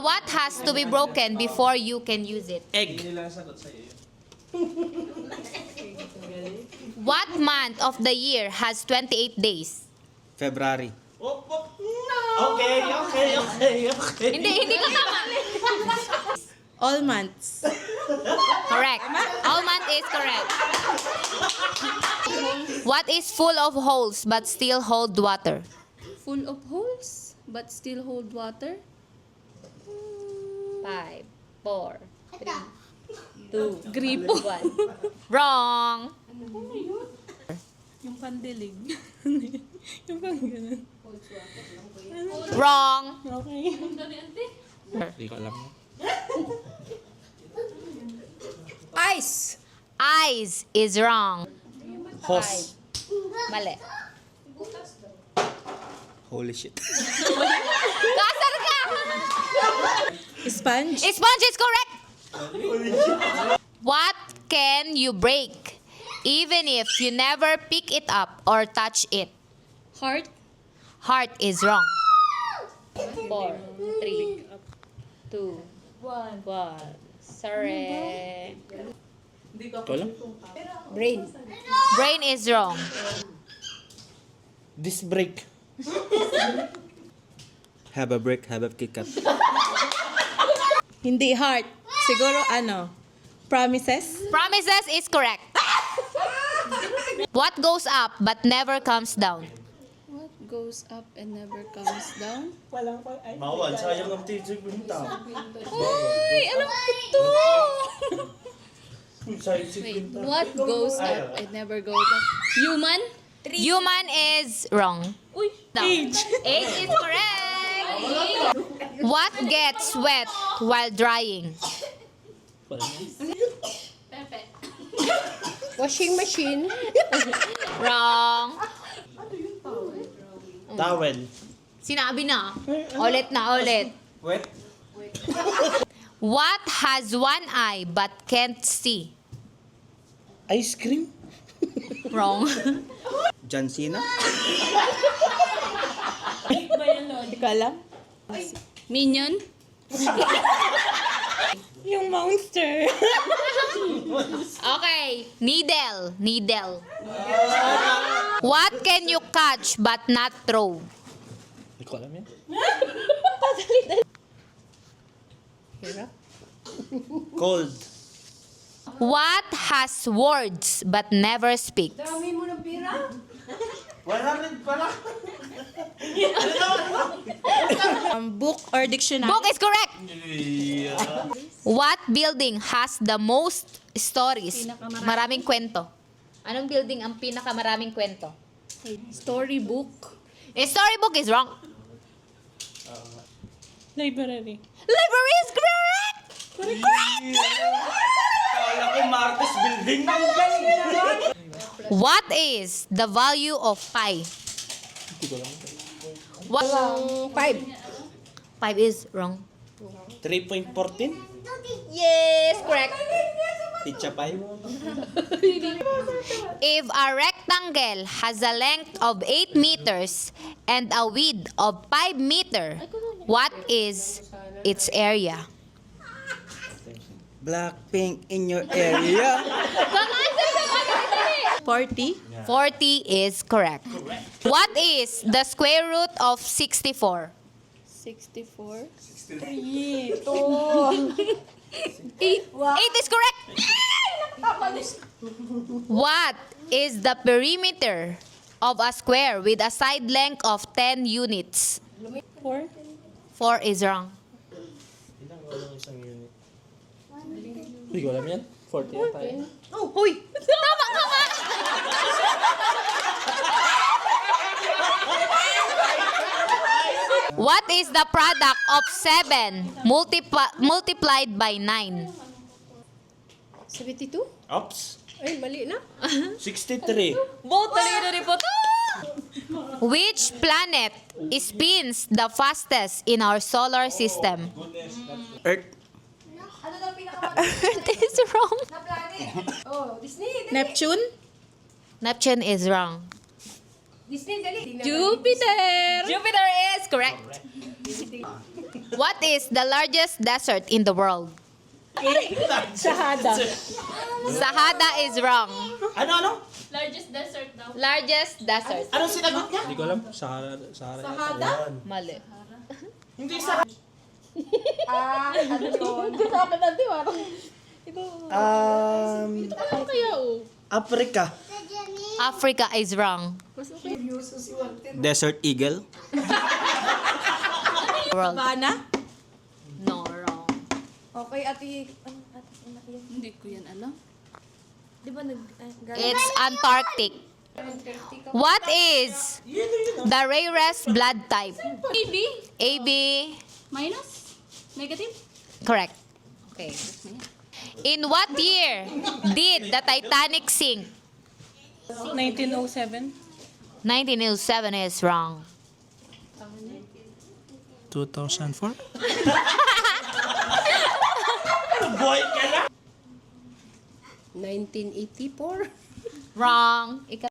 What has to be broken before you can use it? Egg. What month of the year has 28 days? February. Okay. Hindi ka tama. All months. Correct. All month is correct. What is full of holes but still hold water? Full of holes, but still hold water. 5, 4, 3, 2, Gripo. 1. Wrong. Yung pandilig. Yung pang ganun. Wrong. Okay. Hindi ko alam. Ice. Eyes is wrong. Hose. Mali. Holy shit. Kasar ka! Sponge. Sponge is correct. What can you break even if you never pick it up or touch it? Heart. Heart is wrong. 4, 3, 2, 1. Sorry. Ito lang. Brain. Brain is wrong. This break. Have a break, have a Kit Kat. Hindi heart. Siguro promises. Promises is correct. What goes up but never comes down? What goes up and never comes down? Mawan, sayang ang teacher punta. Ay, alam ko to! Sayang si Wait, Quinta. what goes up and never goes down? Human? Human is wrong. Uy, No. Age is correct. What gets wet while drying? Washing machine. Wrong. Towel. Sinabi na. Ulit na ulit. Wet. What has one eye but can't see? Ice cream? Wrong. John Cena? Hindi ko alam. Minion? Yung monster. Okay. Needle. What can you catch but not throw? Hindi ko alam yan. Cold. What has words but never speaks? Wala rin pala. Book or dictionary? Book is correct. What building has the most stories? Maraming kwento. Anong building ang pinakamaraming kwento? Storybook. Storybook is wrong. Library. Library is correct. Kala ko Marcos Building ng What is the value of pi? What? 5. 5 is wrong. 3.14? Yes, correct. Pizza pie? If a rectangle has a length of 8 meters and a width of 5 meter, what is its area? Blackpink in your area. 40. 40 is correct. What is the square root of 64? 64. 8 is correct. What is the perimeter of a square with a side length of 10 units? 4. 4 is wrong. Ilang walang isang unit? Hindi ko alam yan. 40 ata yan. Oh, huy! Tama ka nga! What is the product of 7 multiplied by 9? 72? Oops. Ay, mali na. 63. Which planet spins the fastest in our solar system? Earth. Earth is wrong. Neptune? Neptune is wrong. Jupiter! Jupiter is correct. What is the largest desert in the world? Sahada. Sahara is wrong. Ano? Largest desert daw. Largest desert. Anong sinagot niya? Hindi ko alam. Sahara. Ayan. Mali. Hindi sa... Ano kaya Africa. Africa is wrong. Desert Eagle. World. Bana? No, wrong. Okay, ate. Ano, ate, anak yan? Hindi ko yan alam. Di ba It's Antarctic. What is the rarest blood type? AB? AB. Minus? Negative? Correct. Okay. In what year did the Titanic sink? 1907. 1907 is wrong. 2004? Boy ka na. 1984. Wrong. Ikaw.